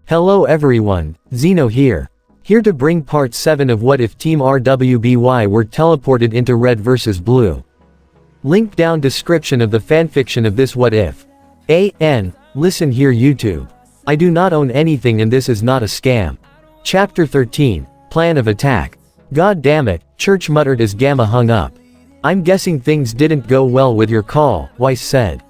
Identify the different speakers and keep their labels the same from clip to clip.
Speaker 1: Hello everyone, Zeno here. Here to bring part 7 of What If Team RWBY were teleported into Red vs Blue. Link down description of the fanfiction of this What If. Listen here YouTube. I do not own anything and this is not a scam. Chapter 13, Plan of Attack. God damn it, Church muttered as Gamma hung up. I'm guessing things didn't go well with your call, Weiss said.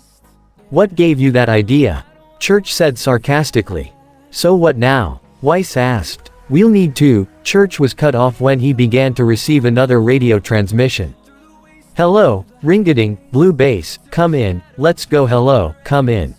Speaker 1: What gave you that idea? Church said sarcastically. So what now? Weiss asked. We'll need to. Church was cut off when he began to receive another radio transmission. Hello, ring-a-ding, blue bass, come in, let's go. Hello, come in.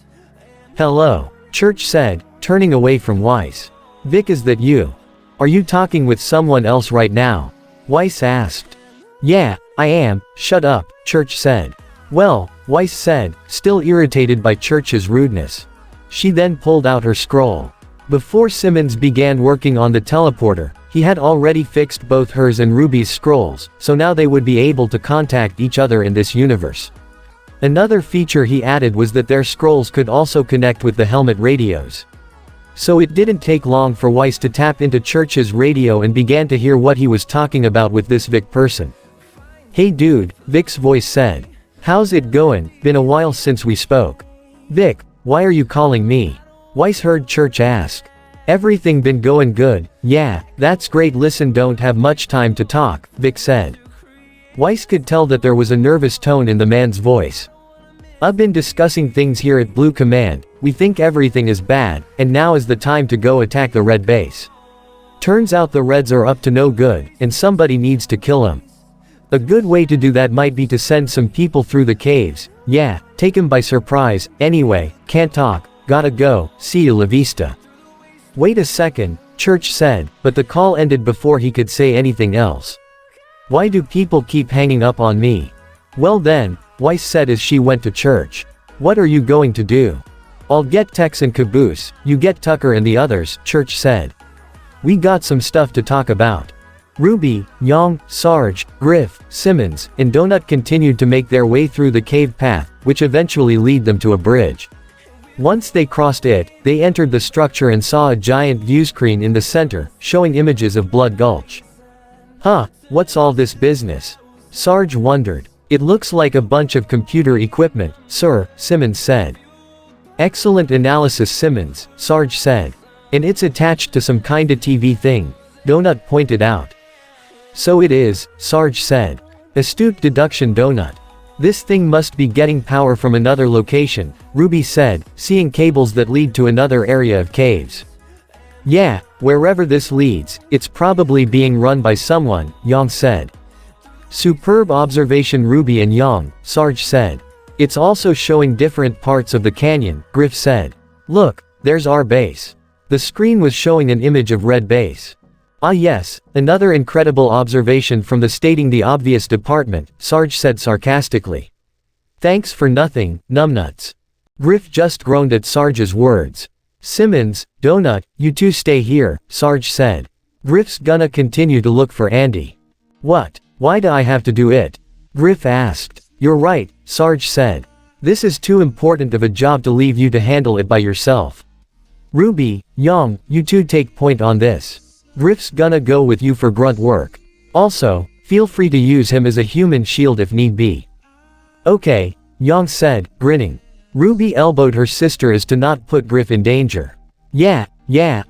Speaker 1: Hello, Church said, turning away from Weiss. Vic, is that you? Are you talking with someone else right now? Weiss asked. Yeah, I am, shut up, Church said. Well, Weiss said, still irritated by Church's rudeness. She then pulled out her scroll. Before Simmons began working on the teleporter, he had already fixed both hers and Ruby's scrolls, so now they would be able to contact each other in this universe. Another feature he added was that their scrolls could also connect with the helmet radios. So it didn't take long for Weiss to tap into Church's radio and began to hear what he was talking about with this Vic person. Hey dude, Vic's voice said. How's it going? Been a while since we spoke. Vic, why are you calling me? Weiss heard Church ask. Everything been going good? Yeah, that's great. Listen, don't have much time to talk, Vic said. Weiss could tell that there was a nervous tone in the man's voice. I've been discussing things here at Blue Command, we think everything is bad, and now is the time to go attack the Red base. Turns out the Reds are up to no good, and somebody needs to kill him. A good way to do that might be to send some people through the caves, yeah, take him by surprise. Anyway, can't talk, gotta go, see you la vista. Wait a second, Church said, but the call ended before he could say anything else. Why do people keep hanging up on me? Well then, Weiss said as she went to Church. What are you going to do? I'll get Tex and Caboose, you get Tucker and the others, Church said. We got some stuff to talk about. Ruby, Young, Sarge, Griff, Simmons, and Donut continued to make their way through the cave path, which eventually led them to a bridge. Once they crossed it, they entered the structure and saw a giant viewscreen in the center, showing images of Blood Gulch. Huh, what's all this business? Sarge wondered. It looks like a bunch of computer equipment, sir, Simmons said. Excellent analysis, Simmons, Sarge said. And it's attached to some kinda TV thing, Donut pointed out. So it is, Sarge said. Astute deduction, Donut. This thing must be getting power from another location, Ruby said, seeing cables that lead to another area of caves. Yeah, wherever this leads, it's probably being run by someone, Yang said. Superb observation, Ruby and Yang, Sarge said. It's also showing different parts of the canyon, Griff said. Look, there's our base. The screen was showing an image of Red base. Ah yes, another incredible observation from the stating the obvious department, Sarge said sarcastically. Thanks for nothing, numbnuts. Griff just groaned at Sarge's words. Simmons, Donut, you two stay here, Sarge said. Griff's gonna continue to look for Andy. What? Why do I have to do it? Griff asked. You're right, Sarge said. This is too important of a job to leave you to handle it by yourself. Ruby, Young, you two take point on this. Griff's gonna go with you for grunt work. Also, feel free to use him as a human shield if need be. Okay, Yang said, grinning. Ruby elbowed her sister as to not put Griff in danger. Yeah,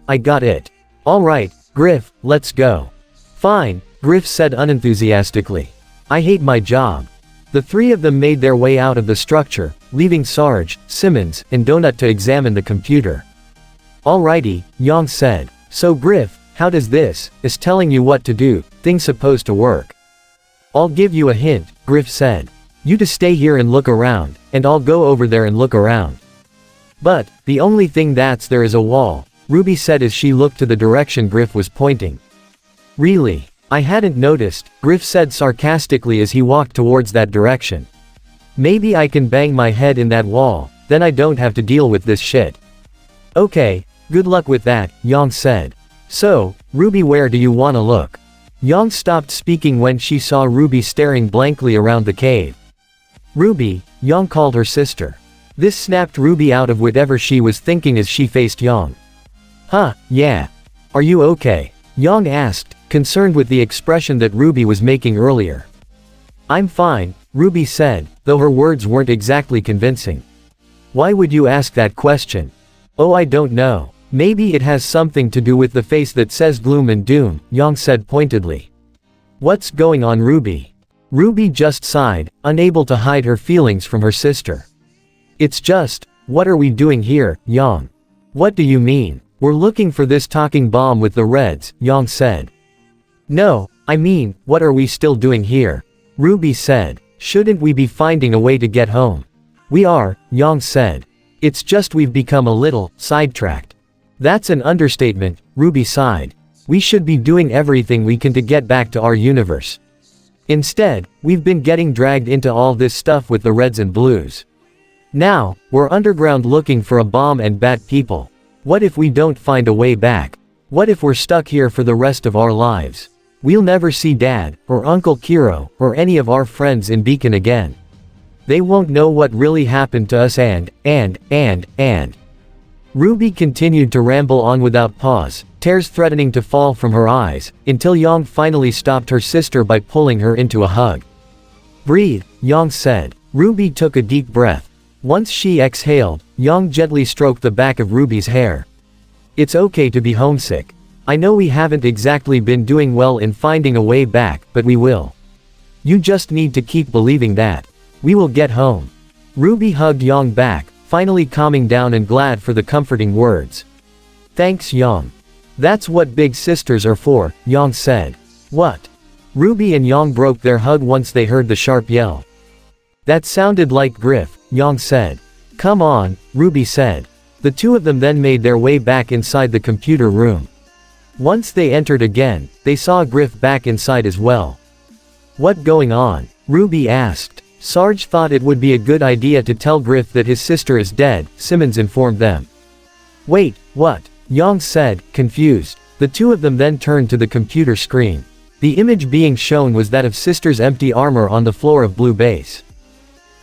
Speaker 1: I got it. Alright, Griff, let's go. Fine, Griff said unenthusiastically. I hate my job. The three of them made their way out of the structure, leaving Sarge, Simmons, and Donut to examine the computer. Alrighty, Yang said. So Griff, how does this, is telling you what to do, thing supposed to work? I'll give you a hint, Griff said. You to stay here and look around, and I'll go over there and look around. But, the only thing that's there is a wall, Ruby said as she looked to the direction Griff was pointing. Really? I hadn't noticed, Griff said sarcastically as he walked towards that direction. Maybe I can bang my head in that wall, then I don't have to deal with this shit. Okay, good luck with that, Yang said. So, Ruby, where do you wanna look? Yang stopped speaking when she saw Ruby staring blankly around the cave. Ruby, Yang called her sister. This snapped Ruby out of whatever she was thinking as she faced Yang. Huh, yeah. Are you okay? Yang asked, concerned with the expression that Ruby was making earlier. I'm fine, Ruby said, though her words weren't exactly convincing. Why would you ask that question? Oh, I don't know. Maybe it has something to do with the face that says gloom and doom, Yang said pointedly. What's going on, Ruby? Ruby just sighed, unable to hide her feelings from her sister. It's just, what are we doing here, Yang? What do you mean? We're looking for this talking bomb with the Reds, Yang said. No, I mean, what are we still doing here? Ruby said. Shouldn't we be finding a way to get home? We are, Yang said. It's just we've become a little sidetracked. That's an understatement, Ruby sighed. We should be doing everything we can to get back to our universe. Instead, we've been getting dragged into all this stuff with the Reds and Blues. Now, we're underground looking for a bomb and bad people. What if we don't find a way back? What if we're stuck here for the rest of our lives? We'll never see Dad, or Uncle Kiro, or any of our friends in Beacon again. They won't know what really happened to us and. Ruby continued to ramble on without pause, tears threatening to fall from her eyes, until Yang finally stopped her sister by pulling her into a hug. Breathe, Yang said. Ruby took a deep breath. Once she exhaled, Yang gently stroked the back of Ruby's hair. It's okay to be homesick. I know we haven't exactly been doing well in finding a way back, but we will. You just need to keep believing that. We will get home. Ruby hugged Yang back, finally calming down and glad for the comforting words. Thanks, Yang. That's what big sisters are for, Yang said. What? Ruby and Yang broke their hug once they heard the sharp yell. That sounded like Griff, Yang said. Come on, Ruby said. The two of them then made their way back inside the computer room. Once they entered again, they saw Griff back inside as well. What going on? Ruby asked. Sarge thought it would be a good idea to tell Griff that his sister is dead, Simmons informed them. Wait, what? Yang said, confused. The two of them then turned to the computer screen. The image being shown was that of Sister's empty armor on the floor of Blue Base.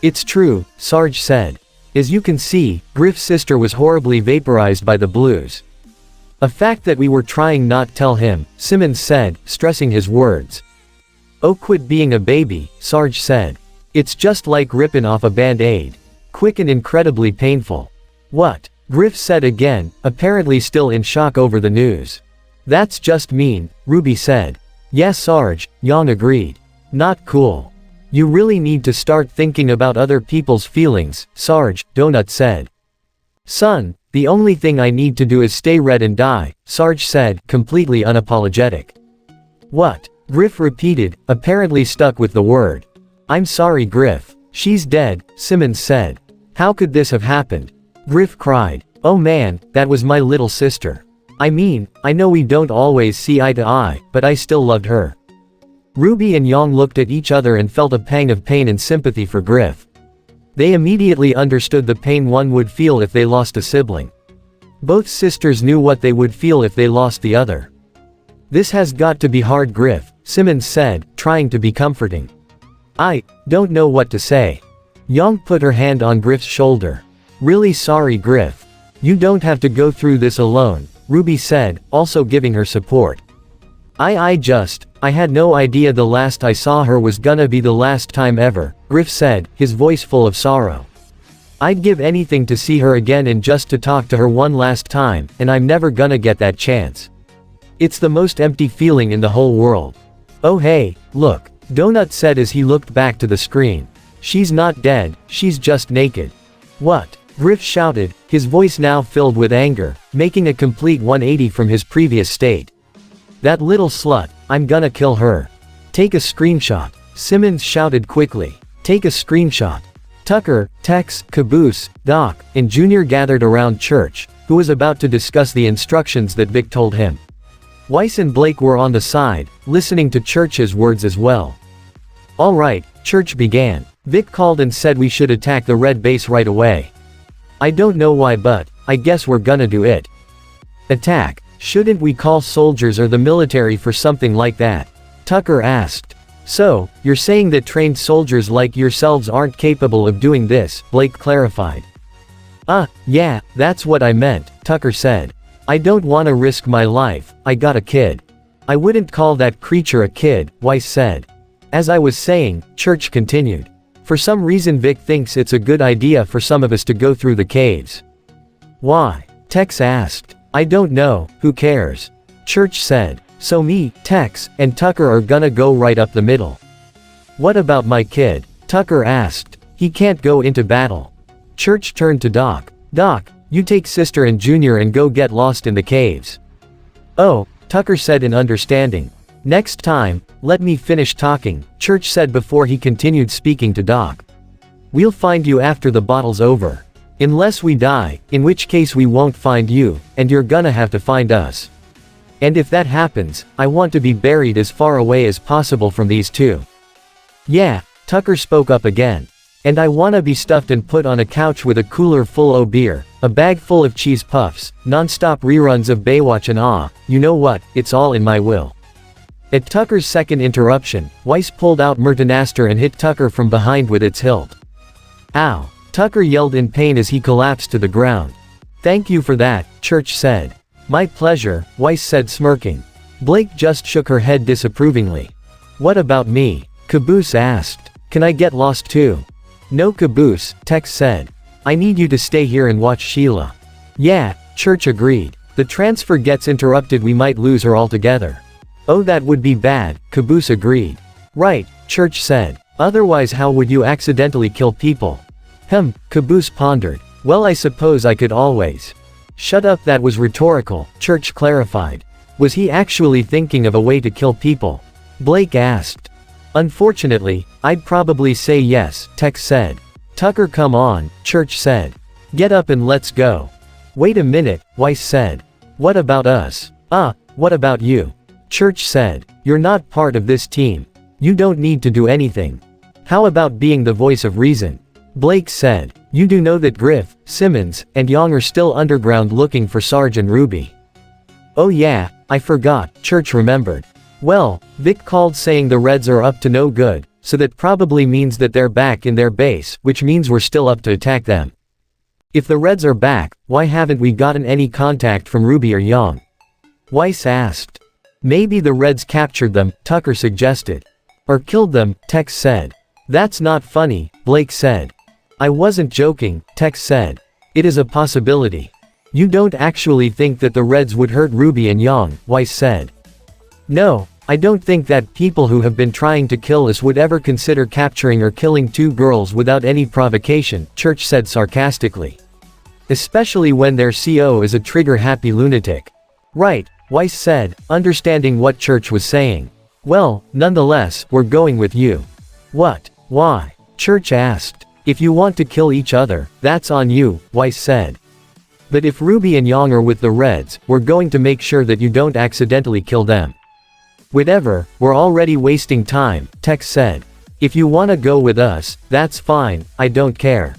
Speaker 1: It's true, Sarge said. As you can see, Griff's sister was horribly vaporized by the Blues. A fact that we were trying not tell him, Simmons said, stressing his words. Oh, quit being a baby, Sarge said. It's just like ripping off a band-aid. Quick and incredibly painful. What? Griff said again, apparently still in shock over the news. That's just mean, Ruby said. Yes, Sarge, Yang agreed. Not cool. You really need to start thinking about other people's feelings, Sarge, Donut said. Son, the only thing I need to do is stay red and die, Sarge said, completely unapologetic. What? Griff repeated, apparently stuck with the word. I'm sorry, Griff. She's dead, Simmons said. How could this have happened? Griff cried. Oh man, that was my little sister. I mean, I know we don't always see eye to eye, but I still loved her. Ruby and Yang looked at each other and felt a pang of pain and sympathy for Griff. They immediately understood the pain one would feel if they lost a sibling. Both sisters knew what they would feel if they lost the other. This has got to be hard, Griff, Simmons said, trying to be comforting. I don't know what to say. Yang put her hand on Griff's shoulder. Really sorry, Griff. You don't have to go through this alone, Ruby said, also giving her support. I had no idea the last I saw her was gonna be the last time ever, Griff said, his voice full of sorrow. I'd give anything to see her again and just to talk to her one last time, and I'm never gonna get that chance. It's the most empty feeling in the whole world. Oh hey, look, Donut said as he looked back to the screen. She's not dead, she's just naked. What? Griff shouted, his voice now filled with anger, making a complete 180 from his previous state. That little slut, I'm gonna kill her. Take a screenshot. Simmons shouted quickly. Take a screenshot. Tucker, Tex, Caboose, Doc, and Junior gathered around Church, who was about to discuss the instructions that Vic told him. Weiss and Blake were on the side, listening to Church's words as well. Alright, Church began. Vic called and said we should attack the red base right away. I don't know why, but I guess we're gonna do it. Attack. Shouldn't we call soldiers or the military for something like that? Tucker asked. So, you're saying that trained soldiers like yourselves aren't capable of doing this, Blake clarified. Yeah, that's what I meant, Tucker said. I don't wanna risk my life, I got a kid. I wouldn't call that creature a kid, Weiss said. As I was saying, Church continued. For some reason Vic thinks it's a good idea for some of us to go through the caves. Why? Tex asked. I don't know, who cares? Church said. So me, Tex, and Tucker are gonna go right up the middle. What about my kid? Tucker asked. He can't go into battle. Church turned to Doc. Doc, you take Sister and Junior and go get lost in the caves. Oh, Tucker said in understanding. Next time, let me finish talking, Church said before he continued speaking to Doc. We'll find you after the battle's over. Unless we die, in which case we won't find you, and you're gonna have to find us. And if that happens, I want to be buried as far away as possible from these two. Yeah, Tucker spoke up again. And I wanna be stuffed and put on a couch with a cooler full of beer, a bag full of cheese puffs, non-stop reruns of Baywatch and you know what, it's all in my will. At Tucker's second interruption, Weiss pulled out Mertonaster and hit Tucker from behind with its hilt. Ow! Tucker yelled in pain as he collapsed to the ground. Thank you for that, Church said. My pleasure, Weiss said smirking. Blake just shook her head disapprovingly. What about me? Caboose asked. Can I get lost too? No Caboose, Tex said. I need you to stay here and watch Sheila. Yeah, Church agreed. The transfer gets interrupted, we might lose her altogether. Oh, that would be bad, Caboose agreed. Right, Church said. Otherwise how would you accidentally kill people? Caboose pondered. Well, I suppose I could always. Shut up, that was rhetorical, Church clarified. Was he actually thinking of a way to kill people? Blake asked. Unfortunately, I'd probably say yes, Tex said. Tucker, come on, Church said. Get up and let's go. Wait a minute, Weiss said. What about us? What about you? Church said. You're not part of this team. You don't need to do anything. How about being the voice of reason? Blake said. You do know that Griff, Simmons, and Young are still underground looking for Sergeant Ruby. Oh yeah, I forgot, Church remembered. Well, Vic called saying the Reds are up to no good, so that probably means that they're back in their base, which means we're still up to attack them. If the Reds are back, why haven't we gotten any contact from Ruby or Young? Weiss asked. Maybe the Reds captured them, Tucker suggested. Or killed them, Tex said. That's not funny, Blake said. I wasn't joking, Tex said. It is a possibility. You don't actually think that the Reds would hurt Ruby and Young, Weiss said. No, I don't think that people who have been trying to kill us would ever consider capturing or killing two girls without any provocation, Church said sarcastically. Especially when their CO is a trigger-happy lunatic. Right, Weiss said, understanding what Church was saying. Well, nonetheless, we're going with you. What? Why? Church asked. If you want to kill each other, that's on you, Weiss said. But if Ruby and Young are with the Reds, we're going to make sure that you don't accidentally kill them. Whatever, we're already wasting time, Tex said. If you wanna go with us, that's fine, I don't care.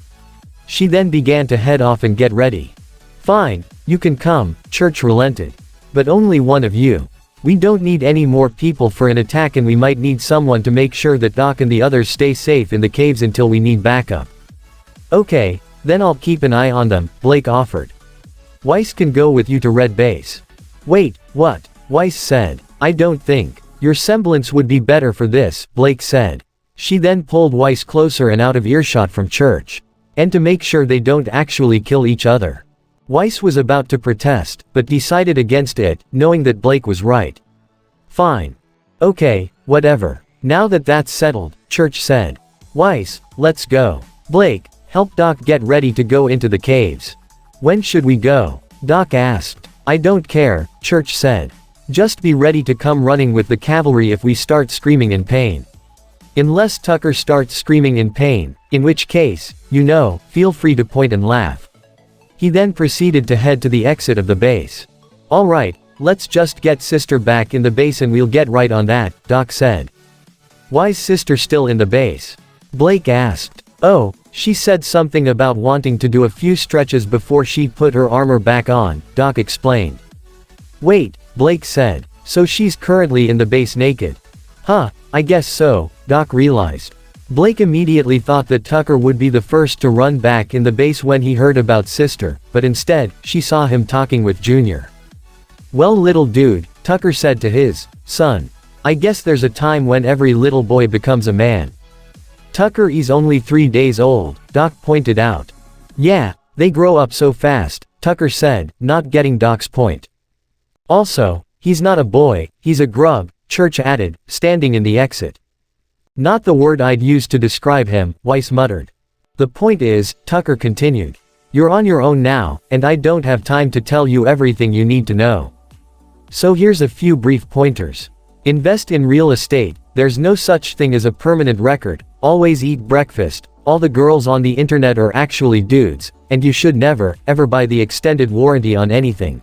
Speaker 1: She then began to head off and get ready. Fine, you can come, Church relented. But only one of you. We don't need any more people for an attack, and we might need someone to make sure that Doc and the others stay safe in the caves until we need backup. Okay, then I'll keep an eye on them, Blake offered. Weiss can go with you to Red Base. Wait, what? Weiss said. I don't think. Your semblance would be better for this, Blake said. She then pulled Weiss closer and out of earshot from Church. And to make sure they don't actually kill each other. Weiss was about to protest, but decided against it, knowing that Blake was right. Fine. Okay, whatever. Now that that's settled, Church said. Weiss, let's go. Blake, help Doc get ready to go into the caves. When should we go? Doc asked. I don't care, Church said. Just be ready to come running with the cavalry if we start screaming in pain. Unless Tucker starts screaming in pain, in which case, you know, feel free to point and laugh. He then proceeded to head to the exit of the base. Alright, let's just get Sister back in the base and we'll get right on that, Doc said. Why's Sister still in the base? Blake asked. Oh, she said something about wanting to do a few stretches before she put her armor back on, Doc explained. Wait, Blake said, so she's currently in the base naked? Huh, I guess so, Doc realized. Blake immediately thought that Tucker would be the first to run back in the base when he heard about Sister, but instead, she saw him talking with Junior. Well, little dude, Tucker said to his son. I guess there's a time when every little boy becomes a man. Tucker is only 3 days old, Doc pointed out. Yeah, they grow up so fast, Tucker said, not getting Doc's point. Also, he's not a boy, he's a grub, Church added, standing in the exit. Not the word I'd use to describe him, Weiss muttered. The point is, Tucker continued. You're on your own now, and I don't have time to tell you everything you need to know. So here's a few brief pointers. Invest in real estate, there's no such thing as a permanent record, always eat breakfast, all the girls on the internet are actually dudes, and you should never, ever buy the extended warranty on anything.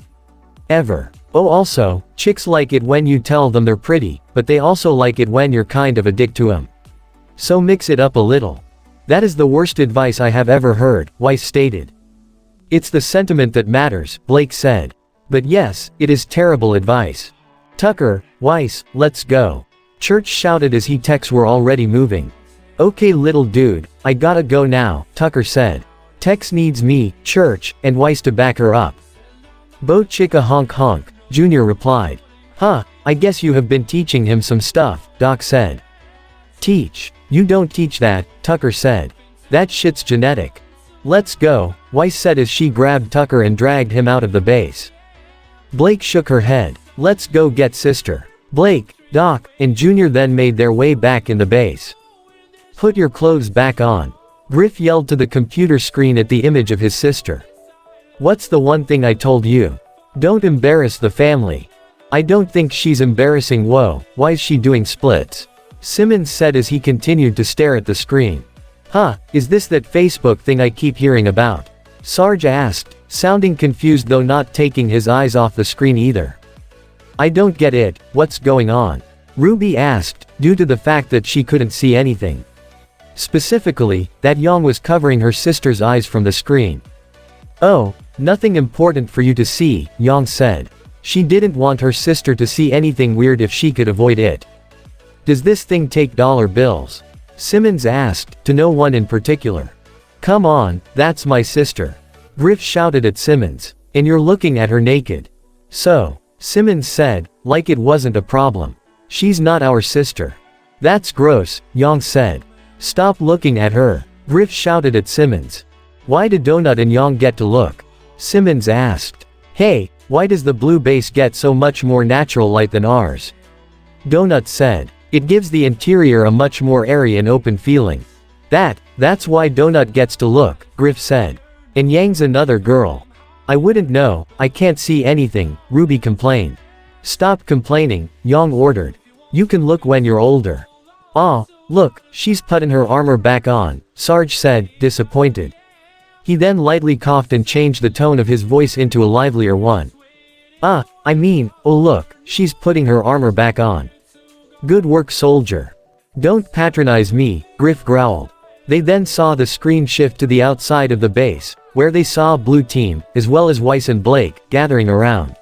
Speaker 1: Ever. Oh, also, chicks like it when you tell them they're pretty, but they also like it when you're kind of a dick to them. So mix it up a little. That is the worst advice I have ever heard, Weiss stated. It's the sentiment that matters, Blake said. But yes, it is terrible advice. Tucker, Weiss, let's go. Church shouted as he texts were already moving. Okay little dude, I gotta go now, Tucker said. Tex needs me, Church, and Weiss to back her up. Bo chicka honk honk, Junior replied. Huh, I guess you have been teaching him some stuff, Doc said. Teach? You don't teach that, Tucker said. That shit's genetic. Let's go, Weiss said as she grabbed Tucker and dragged him out of the base. Blake shook her head. Let's go get sister. Blake, Doc, and Junior then made their way back in the base. Put your clothes back on. Griff yelled to the computer screen at the image of his sister. What's the one thing I told you? Don't embarrass the family. I don't think she's embarrassing. Whoa, why is she doing splits? Simmons said as he continued to stare at the screen. Huh, is this that Facebook thing I keep hearing about? Sarge asked, sounding confused though not taking his eyes off the screen either. I don't get it, what's going on? Ruby asked, due to the fact that she couldn't see anything. Specifically, that Yang was covering her sister's eyes from the screen. Oh, nothing important for you to see, Yang said. She didn't want her sister to see anything weird if she could avoid it. Does this thing take dollar bills? Simmons asked, to no one in particular. Come on, that's my sister. Griff shouted at Simmons. And you're looking at her naked. So, Simmons said, like it wasn't a problem. She's not our sister. That's gross, Yang said. Stop looking at her. Griff shouted at Simmons. Why did Donut and Yang get to look? Simmons asked. Hey, why does the blue base get so much more natural light than ours? Donut said. It gives the interior a much more airy and open feeling. That's why Donut gets to look, Griff said. And Yang's another girl. I wouldn't know, I can't see anything, Ruby complained. Stop complaining, Yang ordered. You can look when you're older. Aw, look, she's putting her armor back on, Sarge said, disappointed. He then lightly coughed and changed the tone of his voice into a livelier one. Oh look, she's putting her armor back on. Good work, soldier. Don't patronize me, Griff growled. They then saw the screen shift to the outside of the base, where they saw a blue team, as well as Weiss and Blake, gathering around.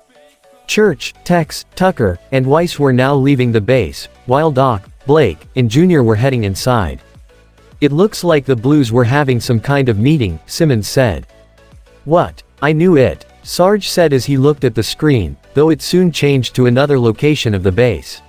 Speaker 1: Church, Tex, Tucker, and Weiss were now leaving the base, while Doc, Blake, and Junior were heading inside. It looks like the Blues were having some kind of meeting, Simmons said. What? I knew it, Sarge said as he looked at the screen, though it soon changed to another location of the base.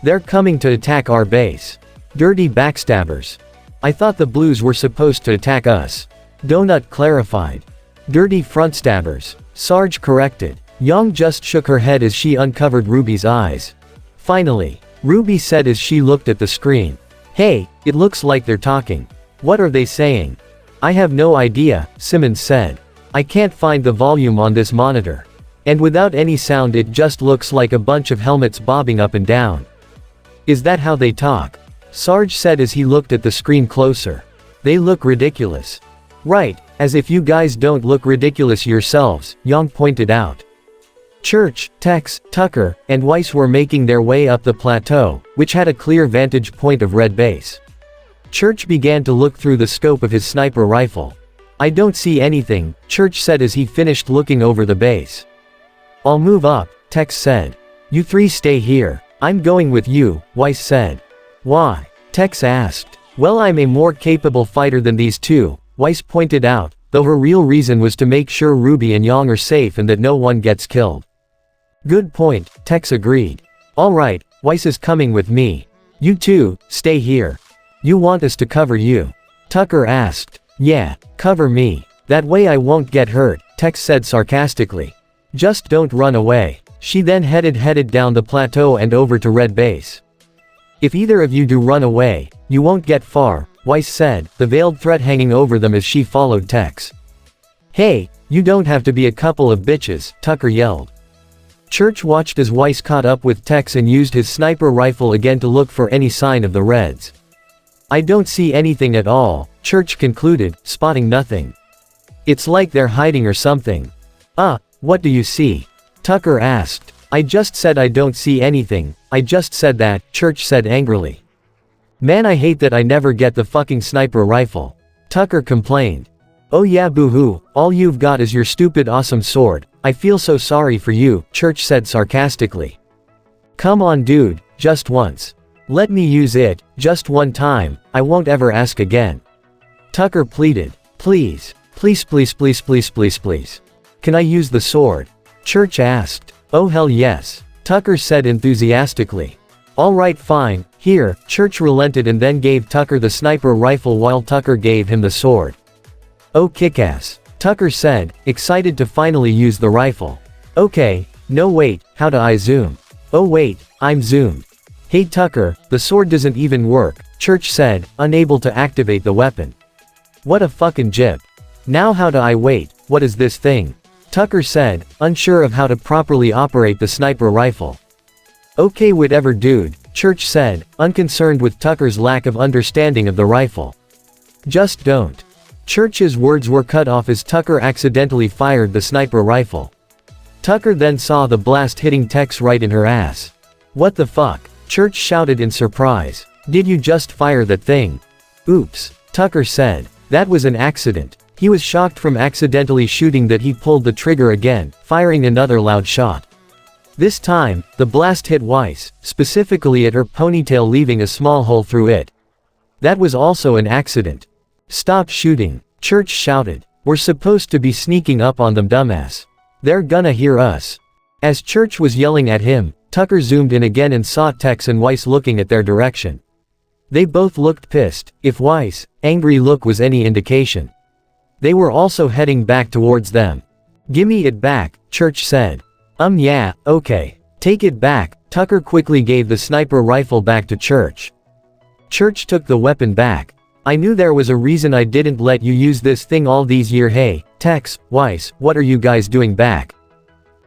Speaker 1: They're coming to attack our base. Dirty backstabbers. I thought the Blues were supposed to attack us. Donut clarified. Dirty front stabbers. Sarge corrected. Yang just shook her head as she uncovered Ruby's eyes. Finally, Ruby said as she looked at the screen. Hey, it looks like they're talking. What are they saying? I have no idea, Simmons said. I can't find the volume on this monitor. And without any sound it just looks like a bunch of helmets bobbing up and down. Is that how they talk? Sarge said as he looked at the screen closer. They look ridiculous. Right, as if you guys don't look ridiculous yourselves, Yang pointed out. Church, Tex, Tucker, and Weiss were making their way up the plateau, which had a clear vantage point of red base. Church began to look through the scope of his sniper rifle. I don't see anything, Church said as he finished looking over the base. I'll move up, Tex said. You three stay here. I'm going with you, Weiss said. Why? Tex asked. Well, I'm a more capable fighter than these two, Weiss pointed out, though her real reason was to make sure Ruby and Yang are safe and that no one gets killed. Good point, Tex agreed. Alright, Weiss is coming with me. You two, stay here. You want us to cover you? Tucker asked. Yeah, cover me. That way I won't get hurt, Tex said sarcastically. Just don't run away. She then headed down the plateau and over to Red Base. If either of you do run away, you won't get far, Weiss said, the veiled threat hanging over them as she followed Tex. Hey, you don't have to be a couple of bitches, Tucker yelled. Church watched as Weiss caught up with Tex and used his sniper rifle again to look for any sign of the Reds. I don't see anything at all, Church concluded, spotting nothing. It's like they're hiding or something. What do you see? Tucker asked. I just said I don't see anything, I just said that, Church said angrily. Man, I hate that I never get the fucking sniper rifle. Tucker complained. Oh yeah, boo-hoo, all you've got is your stupid awesome sword, I feel so sorry for you, Church said sarcastically. Come on dude, just once. Let me use it, just one time, I won't ever ask again. Tucker pleaded. Please. Please please please please please please. Can I use the sword? Church asked. Oh hell yes. Tucker said enthusiastically. Alright fine, here, Church relented and then gave Tucker the sniper rifle while Tucker gave him the sword. Oh kick-ass. Tucker said, excited to finally use the rifle. Okay, no wait, how do I zoom? Oh wait, I'm zoomed. Hey Tucker, the sword doesn't even work, Church said, unable to activate the weapon. What a fucking jip. Now how do I wait, what is this thing? Tucker said, unsure of how to properly operate the sniper rifle. Okay whatever dude, Church said, unconcerned with Tucker's lack of understanding of the rifle. Just don't. Church's words were cut off as Tucker accidentally fired the sniper rifle. Tucker then saw the blast hitting Tex right in her ass. What the fuck? Church shouted in surprise. Did you just fire that thing? Oops, Tucker said. That was an accident. He was shocked from accidentally shooting that he pulled the trigger again, firing another loud shot. This time, the blast hit Weiss, specifically at her ponytail, leaving a small hole through it. That was also an accident. Stop shooting, Church shouted. We're supposed to be sneaking up on them, dumbass. They're gonna hear us. As Church was yelling at him, Tucker zoomed in again and saw Tex and Weiss looking at their direction. They both looked pissed, if Weiss' angry look was any indication. They were also heading back towards them. Gimme it back, Church said. Yeah, okay. Take it back, Tucker quickly gave the sniper rifle back to Church. Church took the weapon back. I knew there was a reason I didn't let you use this thing all these years. Hey, Tex, Weiss, what are you guys doing back?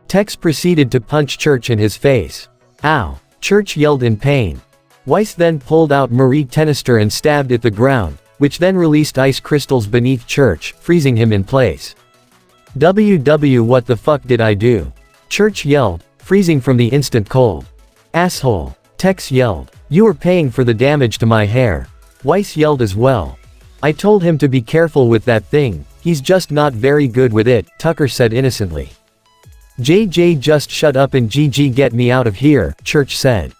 Speaker 1: Tex proceeded to punch Church in his face. Ow, Church yelled in pain. Weiss then pulled out Marie Tenister and stabbed at the ground, which then released ice crystals beneath Church, freezing him in place. What the fuck did I do? Church yelled, freezing from the instant cold. Asshole. Tex yelled. You were paying for the damage to my hair. Weiss yelled as well. I told him to be careful with that thing, he's just not very good with it, Tucker said innocently. JJ just shut up and GG get me out of here, Church said.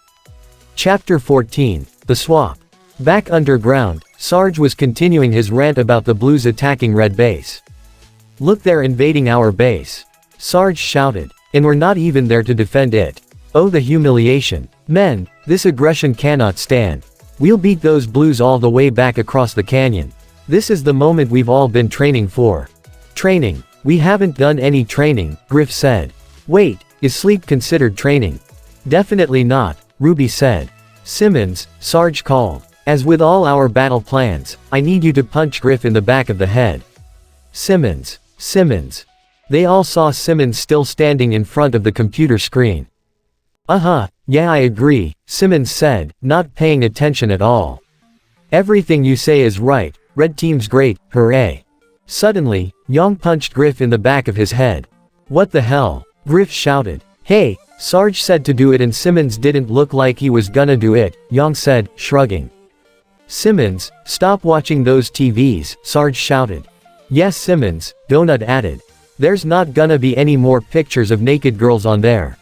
Speaker 1: Chapter 14, The Swap. Back underground, Sarge was continuing his rant about the Blues attacking Red Base. Look, they're invading our base. Sarge shouted. And we're not even there to defend it. Oh the humiliation. Men, this aggression cannot stand. We'll beat those Blues all the way back across the canyon. This is the moment we've all been training for. Training? We haven't done any training, Griff said. Wait, is sleep considered training? Definitely not, Ruby said. Simmons, Sarge called. As with all our battle plans, I need you to punch Griff in the back of the head. Simmons. They all saw Simmons still standing in front of the computer screen. Yeah I agree, Simmons said, not paying attention at all. Everything you say is right, Red Team's great, hooray. Suddenly, Young punched Griff in the back of his head. What the hell? Griff shouted. Hey, Sarge said to do it and Simmons didn't look like he was gonna do it, Young said, shrugging. Simmons, stop watching those TVs, Sarge shouted. Yes Simmons, Donut added. There's not gonna be any more pictures of naked girls on there.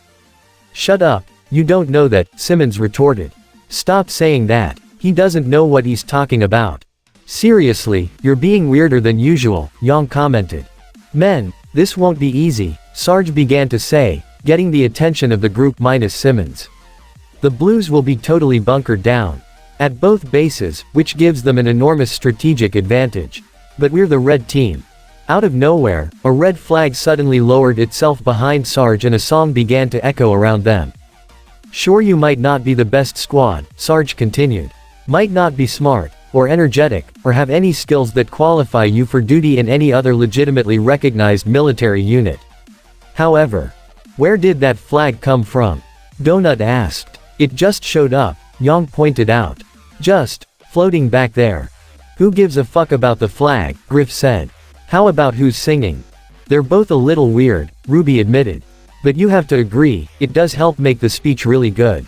Speaker 1: Shut up, you don't know that, Simmons retorted. Stop saying that, he doesn't know what he's talking about. Seriously, you're being weirder than usual, Young commented. Men, this won't be easy, Sarge began to say, getting the attention of the group minus Simmons. The Blues will be totally bunkered down at both bases, which gives them an enormous strategic advantage. But we're the red team. Out of nowhere, a red flag suddenly lowered itself behind Sarge and a song began to echo around them. Sure, you might not be the best squad, Sarge continued. Might not be smart, or energetic, or have any skills that qualify you for duty in any other legitimately recognized military unit. However, where did that flag come from? Donut asked. It just showed up, Yang pointed out. Just floating back there. Who gives a fuck about the flag, Griff said. How about who's singing? They're both a little weird, Ruby admitted. But you have to agree, it does help make the speech really good.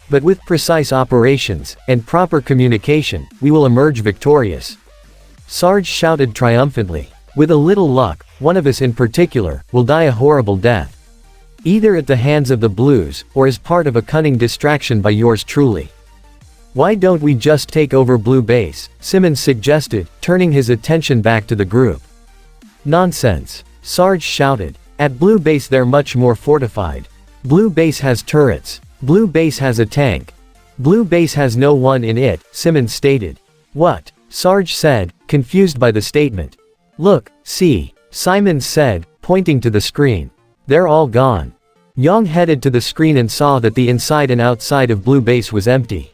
Speaker 1: But with precise operations, and proper communication, we will emerge victorious. Sarge shouted triumphantly. With a little luck, one of us in particular, will die a horrible death. Either at the hands of the Blues, or as part of a cunning distraction by yours truly. Why don't we just take over Blue Base, Simmons suggested, turning his attention back to the group. Nonsense, Sarge shouted. At Blue Base they're much more fortified. Blue Base has turrets. Blue Base has a tank. Blue Base has no one in it, Simmons stated. What? Sarge said, confused by the statement. Look, see, Simons said, pointing to the screen. They're all gone. Yang headed to the screen and saw that the inside and outside of Blue Base was empty.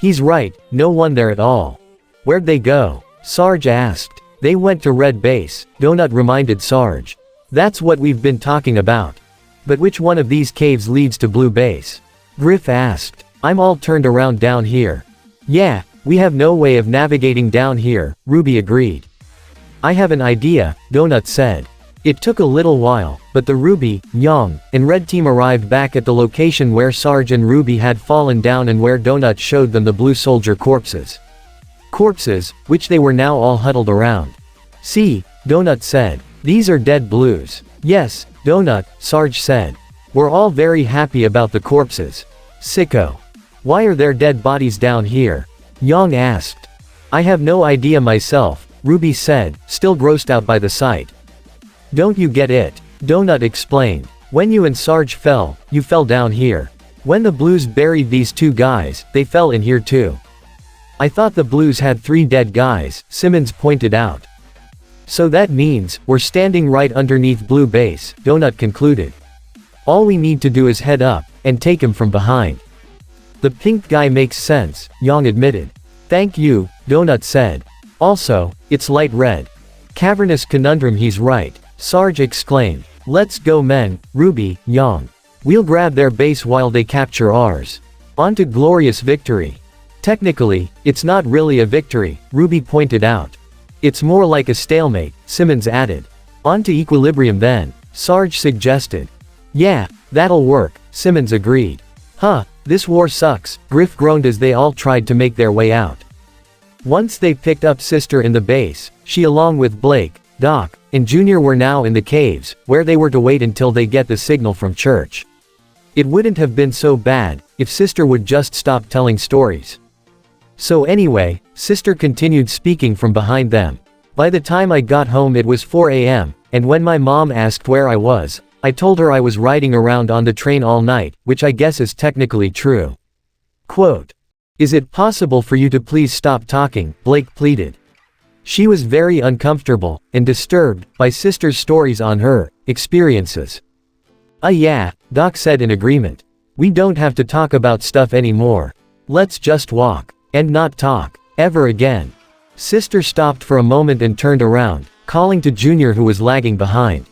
Speaker 1: He's right, no one there at all. Where'd they go? Sarge asked. They went to Red Base, Donut reminded Sarge. That's what we've been talking about. But which one of these caves leads to Blue Base? Griff asked. I'm all turned around down here. Yeah, we have no way of navigating down here, Ruby agreed. I have an idea, Donut said. It took a little while, but the Ruby, Yang, and Red team arrived back at the location where Sarge and Ruby had fallen down and where Donut showed them the Blue Soldier corpses. Corpses, which they were now all huddled around. See, Donut said. These are dead Blues. Yes, Donut, Sarge said. We're all very happy about the corpses. Sicko. Why are there dead bodies down here? Yang asked. I have no idea myself, Ruby said, still grossed out by the sight. Don't you get it? Donut explained. When you and Sarge fell, you fell down here. When the Blues buried these two guys, they fell in here too. I thought the Blues had 3 dead guys, Simmons pointed out. So that means, we're standing right underneath Blue Base, Donut concluded. All we need to do is head up, and take him from behind. The pink guy makes sense, Yang admitted. Thank you, Donut said. Also, it's light red. Cavernous conundrum, he's right, Sarge exclaimed. Let's go men, Ruby, Yang. We'll grab their base while they capture ours. On to glorious victory. Technically, it's not really a victory, Ruby pointed out. It's more like a stalemate, Simmons added. On to equilibrium then, Sarge suggested. Yeah, that'll work, Simmons agreed. Huh, this war sucks, Griff groaned as they all tried to make their way out. Once they picked up Sister in the base, she along with Blake, Doc, and Junior were now in the caves, where they were to wait until they get the signal from church. It wouldn't have been so bad, if Sister would just stop telling stories. So anyway, Sister continued speaking from behind them. By the time I got home it was 4 a.m., and when my mom asked where I was, I told her I was riding around on the train all night, which I guess is technically true. Quote. Is it possible for you to please stop talking, Blake pleaded. She was very uncomfortable, and disturbed, by Sister's stories on her experiences. Yeah, Doc said in agreement. We don't have to talk about stuff anymore. Let's just walk. And not talk. Ever again. Sister stopped for a moment and turned around, calling to Junior who was lagging behind.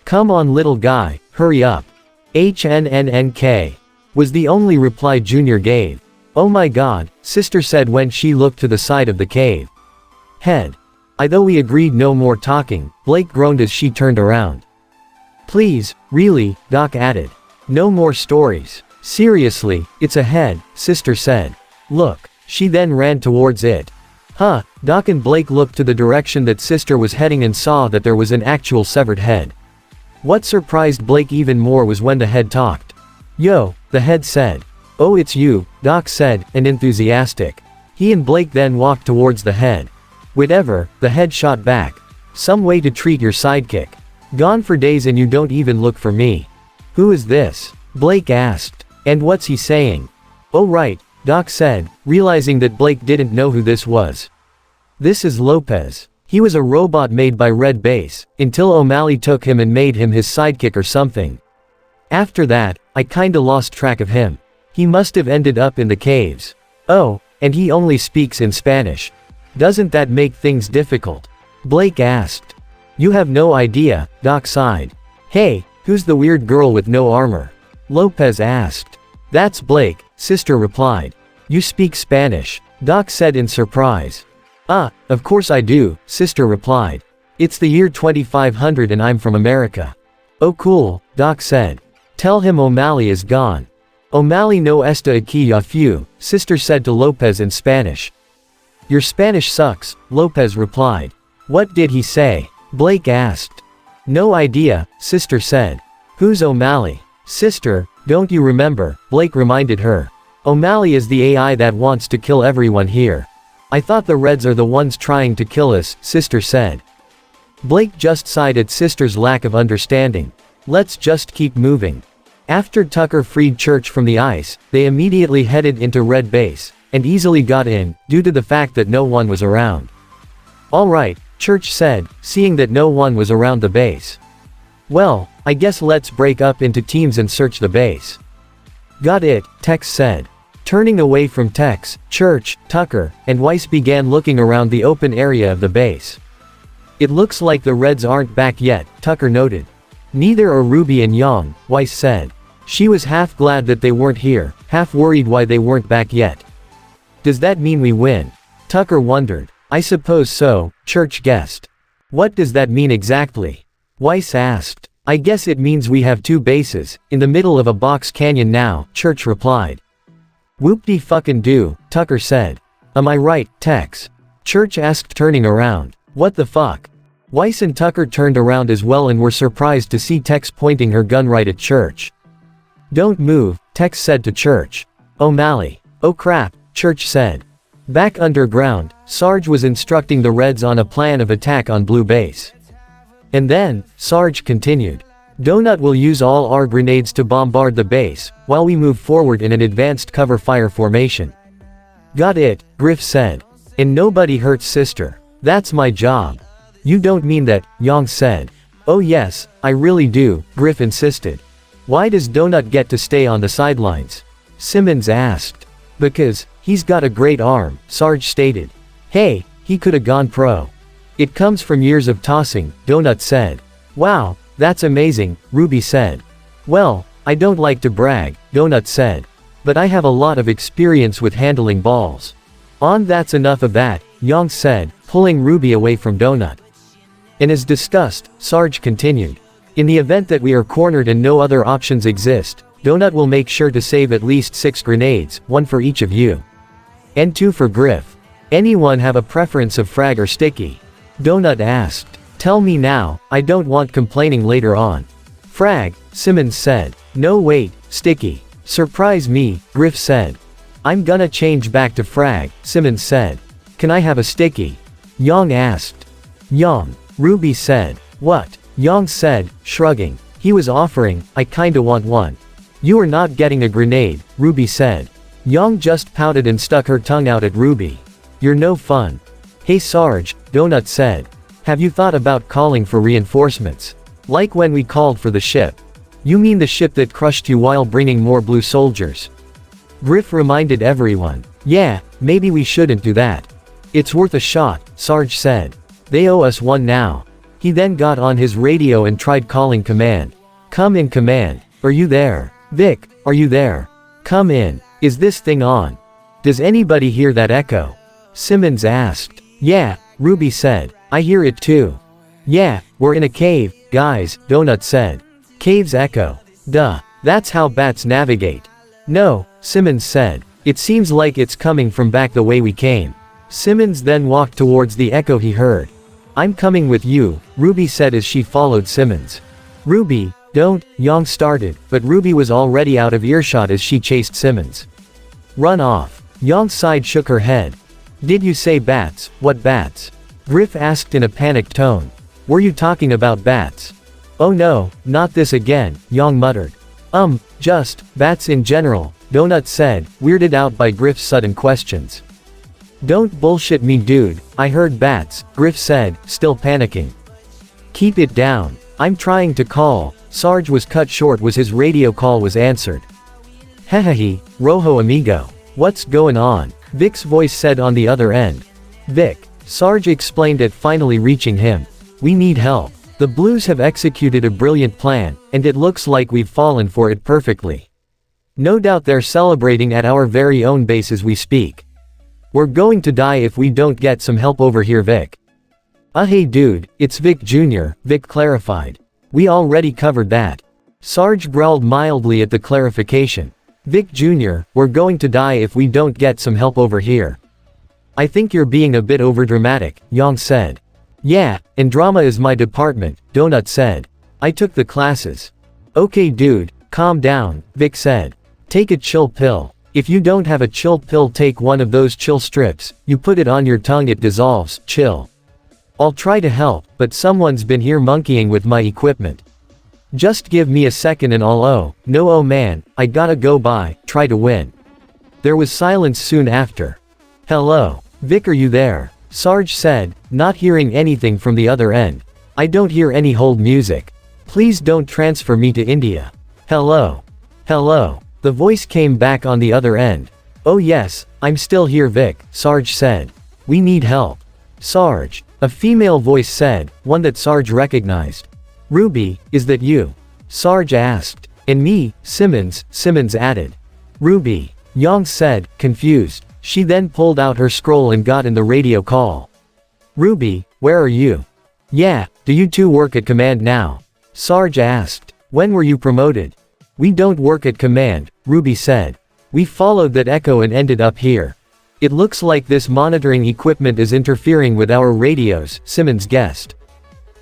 Speaker 1: Come on little guy, hurry up. HNNNK. Was the only reply Junior gave. Oh my god, Sister said when she looked to the side of the cave. Head. Though we agreed no more talking, Blake groaned as she turned around. Please, really, Doc added. No more stories. Seriously, it's a head, Sister said. Look. She then ran towards it. Huh, Doc and Blake looked to the direction that Sister was heading and saw that there was an actual severed head. What surprised Blake even more was when the head talked. Yo, the head said. Oh it's you, Doc said, and enthusiastic. He and Blake then walked towards the head. Whatever, the head shot back. Some way to treat your sidekick. Gone for days and you don't even look for me. Who is this? Blake asked. And what's he saying? Oh right, Doc said, realizing that Blake didn't know who this was. This is Lopez. He was a robot made by Red Base, until O'Malley took him and made him his sidekick or something. After that, I kinda lost track of him. He must have ended up in the caves. Oh, and he only speaks in Spanish. Doesn't that make things difficult? Blake asked. You have no idea, Doc sighed. Hey, who's the weird girl with no armor? Lopez asked. That's Blake, Sister replied. You speak Spanish, Doc said in surprise. Of course I do, Sister replied. It's the year 2500 and I'm from America. Oh cool, Doc said. Tell him O'Malley is gone. O'Malley no está aquí ya few, Sister said to Lopez in Spanish. Your Spanish sucks, Lopez replied. What did he say? Blake asked. No idea, Sister said. Who's O'Malley? Sister, don't you remember? Blake reminded her. O'Malley is the AI that wants to kill everyone here. I thought the Reds are the ones trying to kill us, Sister said. Blake just sighed at Sister's lack of understanding. Let's just keep moving. After Tucker freed Church from the ice, they immediately headed into Red Base, and easily got in, due to the fact that no one was around. Alright, Church said, seeing that no one was around the base. Well, I guess let's break up into teams and search the base. Got it, Tex said. Turning away from Tex, Church, Tucker, and Weiss began looking around the open area of the base. It looks like the Reds aren't back yet, Tucker noted. Neither are Ruby and Yang, Weiss said. She was half glad that they weren't here, half worried why they weren't back yet. Does that mean we win? Tucker wondered. I suppose so, Church guessed. What does that mean exactly? Weiss asked. I guess it means we have two bases, in the middle of a box canyon now, Church replied. Whoop-de-fucking-do, Tucker said. Am I right, Tex? Church asked turning around. What the fuck? Weiss and Tucker turned around as well and were surprised to see Tex pointing her gun right at Church. Don't move, Tex said to Church. O'Malley. Oh crap, Church said. Back underground, Sarge was instructing the Reds on a plan of attack on Blue Base. And then, Sarge continued. Donut will use all our grenades to bombard the base, while we move forward in an advanced cover fire formation. Got it, Griff said. And nobody hurts Sister. That's my job. You don't mean that, Yang said. Oh yes, I really do, Griff insisted. Why does Donut get to stay on the sidelines? Simmons asked. Because, he's got a great arm, Sarge stated. Hey, he could've gone pro. It comes from years of tossing, Donut said. Wow, that's amazing, Ruby said. Well, I don't like to brag, Donut said. But I have a lot of experience with handling balls. That's enough of that, Yang said, pulling Ruby away from Donut. And as discussed, Sarge continued. In the event that we are cornered and no other options exist, Donut will make sure to save at least 6 grenades, 1 for each of you. And 2 for Griff. Anyone have a preference of frag or sticky? Donut asked. Tell me now, I don't want complaining later on. Frag, Simmons said. No wait, sticky. Surprise me, Griff said. I'm gonna change back to frag, Simmons said. Can I have a sticky? Yang asked. Yang, Ruby said. What? Yang said, shrugging. He was offering, I kinda want one. You are not getting a grenade, Ruby said. Yang just pouted and stuck her tongue out at Ruby. You're no fun. Hey Sarge, Donut said. Have you thought about calling for reinforcements? Like when we called for the ship. You mean the ship that crushed you while bringing more blue soldiers? Griff reminded everyone. Yeah, maybe we shouldn't do that. It's worth a shot, Sarge said. They owe us one now. He then got on his radio and tried calling command. Come in command. Are you there? Vic, are you there? Come in. Is this thing on? Does anybody hear that echo? Simmons asked. Yeah, Ruby said. I hear it too. Yeah, we're in a cave, guys, Donut said. Caves echo. Duh, that's how bats navigate. No, Simmons said. It seems like it's coming from back the way we came. Simmons then walked towards the echo he heard. I'm coming with you, Ruby said as she followed Simmons. Ruby, don't, Yang started, but Ruby was already out of earshot as she chased Simmons. Run off. Yang's side shook her head. Did you say bats? What bats? Griff asked in a panicked tone. Were you talking about bats? Oh no, not this again, Yang muttered. Just, bats in general, Donut said, weirded out by Griff's sudden questions. Don't bullshit me dude, I heard bats, Griff said, still panicking. Keep it down. I'm trying to call. Sarge was cut short as his radio call was answered. Hehehe, Rojo amigo. What's going on? Vic's voice said on the other end. Vic, Sarge explained it finally reaching him. We need help. The Blues have executed a brilliant plan, and it looks like we've fallen for it perfectly. No doubt they're celebrating at our very own base as we speak. We're going to die if we don't get some help over here Vic. Hey dude, it's Vic Jr., Vic clarified. We already covered that. Sarge growled mildly at the clarification. Vic Jr., we're going to die if we don't get some help over here. I think you're being a bit overdramatic, Yang said. Yeah, and drama is my department, Donut said. I took the classes. Okay dude, calm down, Vic said. Take a chill pill. If you don't have a chill pill take one of those chill strips, you put it on your tongue it dissolves, chill. I'll try to help, but someone's been here monkeying with my equipment. Just give me a second and I'll no man, I gotta go by, try to win. There was silence soon after. Hello. Vic are you there? Sarge said, not hearing anything from the other end. I don't hear any hold music. Please don't transfer me to India. Hello. Hello. The voice came back on the other end. Oh yes, I'm still here Vic, Sarge said. We need help. Sarge. A female voice said, one that Sarge recognized. Ruby, is that you? Sarge asked. And me, Simmons, Simmons added. Ruby. Yang said, confused. She then pulled out her scroll and got in the radio call. Ruby, where are you? Yeah, do you two work at command now? Sarge asked. When were you promoted? We don't work at command, Ruby said. We followed that echo and ended up here. It looks like this monitoring equipment is interfering with our radios, Simmons guessed.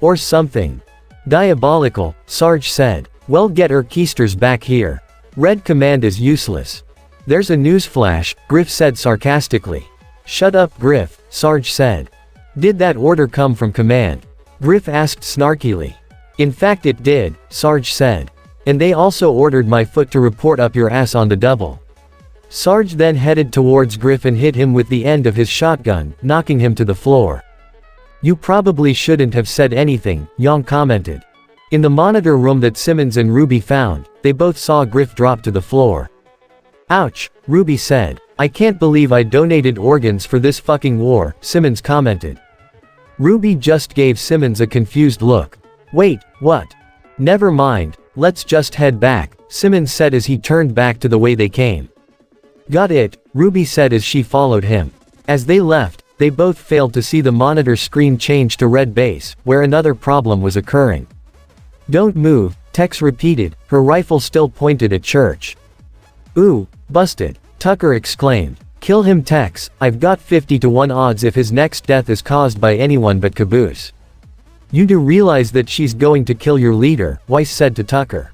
Speaker 1: Or something. Diabolical, Sarge said. Well get our keysters back here. Red command is useless. There's a newsflash, Griff said sarcastically. Shut up Griff, Sarge said. Did that order come from command? Griff asked snarkily. In fact it did, Sarge said. And they also ordered my foot to report up your ass on the double. Sarge then headed towards Griff and hit him with the end of his shotgun, knocking him to the floor. You probably shouldn't have said anything, Yang commented. In the monitor room that Simmons and Ruby found, they both saw Griff drop to the floor. Ouch, Ruby said. I can't believe I donated organs for this fucking war, Simmons commented. Ruby just gave Simmons a confused look. Wait, what? Never mind, let's just head back, Simmons said as he turned back to the way they came. Got it, Ruby said as she followed him. As they left, they both failed to see the monitor screen change to red base, where another problem was occurring. Don't move, Tex repeated, her rifle still pointed at Church. Ooh, busted, Tucker exclaimed. Kill him Tex, I've got 50-1 odds if his next death is caused by anyone but Caboose. You do realize that she's going to kill your leader, Weiss said to Tucker.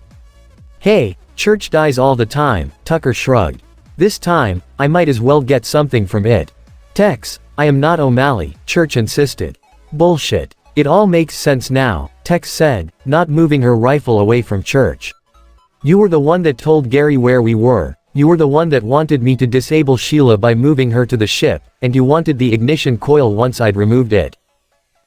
Speaker 1: Hey, Church dies all the time, Tucker shrugged. This time, I might as well get something from it. Tex, I am not O'Malley, Church insisted. Bullshit. It all makes sense now, Tex said, not moving her rifle away from Church. You were the one that told Gary where we were, you were the one that wanted me to disable Sheila by moving her to the ship, and you wanted the ignition coil once I'd removed it.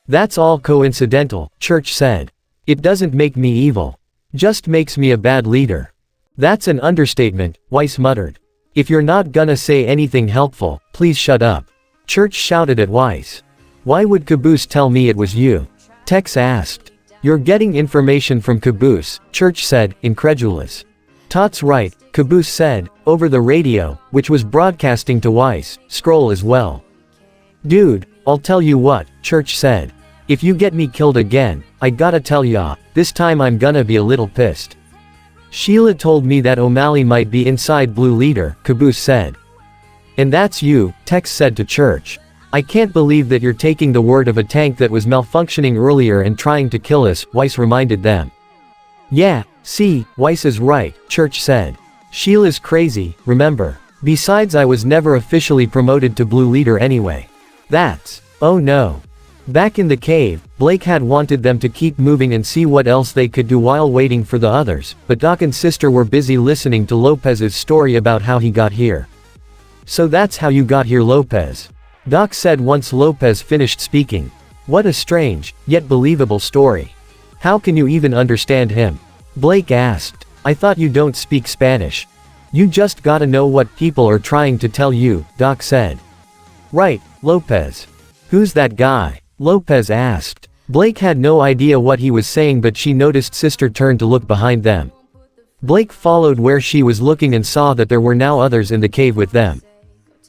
Speaker 1: That's all coincidental, Church said. It doesn't make me evil. Just makes me a bad leader. That's an understatement, Weiss muttered. If you're not gonna say anything helpful, please shut up. Church shouted at Weiss. Why would Caboose tell me it was you? Tex asked. You're getting information from Caboose, Church said, incredulous. Tot's right, Caboose said, over the radio, which was broadcasting to Weiss, scroll as well. Dude, I'll tell you what, Church said. If you get me killed again, I gotta tell ya, this time I'm gonna be a little pissed. Sheila told me that O'Malley might be inside Blue Leader, Caboose said. And that's you, Tex said to Church. I can't believe that you're taking the word of a tank that was malfunctioning earlier and trying to kill us, Weiss reminded them. Yeah, see, Weiss is right, Church said. Sheila's crazy, remember. Besides I was never officially promoted to Blue Leader anyway. That's, oh no. Back in the cave, Blake had wanted them to keep moving and see what else they could do while waiting for the others, but Doc and sister were busy listening to Lopez's story about how he got here. "So that's how you got here, Lopez," Doc said once Lopez finished speaking. "What a strange, yet believable story. How can you even understand him?" Blake asked. "I thought you don't speak Spanish. You just gotta know what people are trying to tell you," Doc said. "Right, Lopez. Who's that guy?" Lopez asked. Blake had no idea what he was saying, but she noticed sister turned to look behind them. Blake followed where she was looking and saw that there were now others in the cave with them.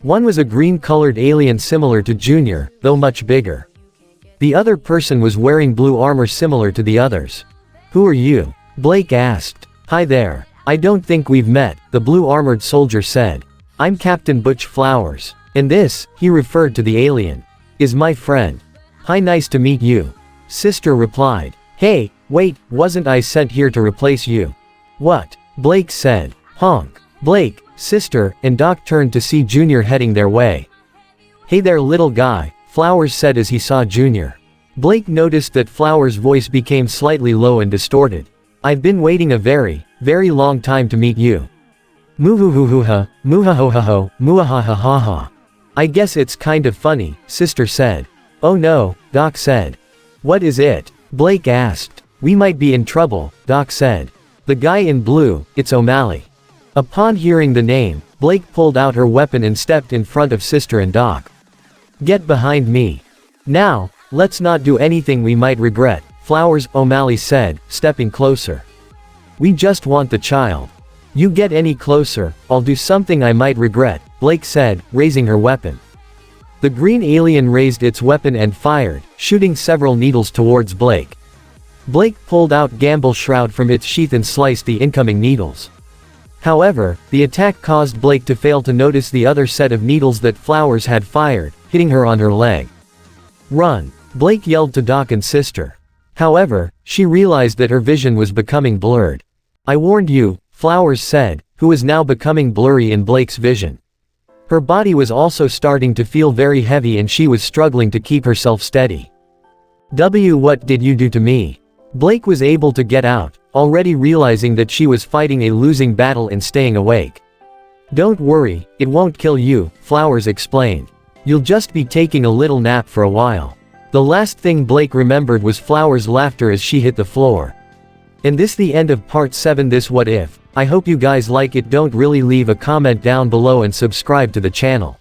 Speaker 1: One was a green-colored alien similar to Junior, though much bigger. The other person was wearing blue armor similar to the others. "Who are you?" Blake asked. "Hi there. I don't think we've met," the blue-armored soldier said. "I'm Captain Butch Flowers. And this," he referred to the alien, "is my friend." "Hi, nice to meet you," sister replied. "Hey, wait, wasn't I sent here to replace you?" "What?" Blake said. "Honk." Blake, sister, and Doc turned to see Junior heading their way. "Hey there, little guy," Flowers said as he saw Junior. Blake noticed that Flowers' voice became slightly low and distorted. "I've been waiting a very, very long time to meet you. Muhuhuhuha, muhahohaho, muahahaha. I guess it's kind of funny," sister said. "Oh no," Doc said. "What is it?" Blake asked. "We might be in trouble," Doc said. "The guy in blue, it's O'Malley." Upon hearing the name, Blake pulled out her weapon and stepped in front of sister and Doc. "Get behind me. Now, let's not do anything we might regret," Flowers, O'Malley said, stepping closer. "We just want the child. You get any closer, I'll do something I might regret," Blake said, raising her weapon. The green alien raised its weapon and fired, shooting several needles towards Blake. Blake pulled out Gamble's shroud from its sheath and sliced the incoming needles. However, the attack caused Blake to fail to notice the other set of needles that Flowers had fired, hitting her on her leg. "Run!" Blake yelled to Doc and sister. However, she realized that her vision was becoming blurred. "I warned you," Flowers said, who was now becoming blurry in Blake's vision. Her body was also starting to feel very heavy and she was struggling to keep herself steady. What did you do to me?" Blake was able to get out, already realizing that she was fighting a losing battle and staying awake. "Don't worry, it won't kill you," Flowers explained. "You'll just be taking a little nap for a while." The last thing Blake remembered was Flowers' laughter as she hit the floor. And this the end of part 7 this What If. I hope you guys like it. Don't really leave a comment down below and subscribe to the channel.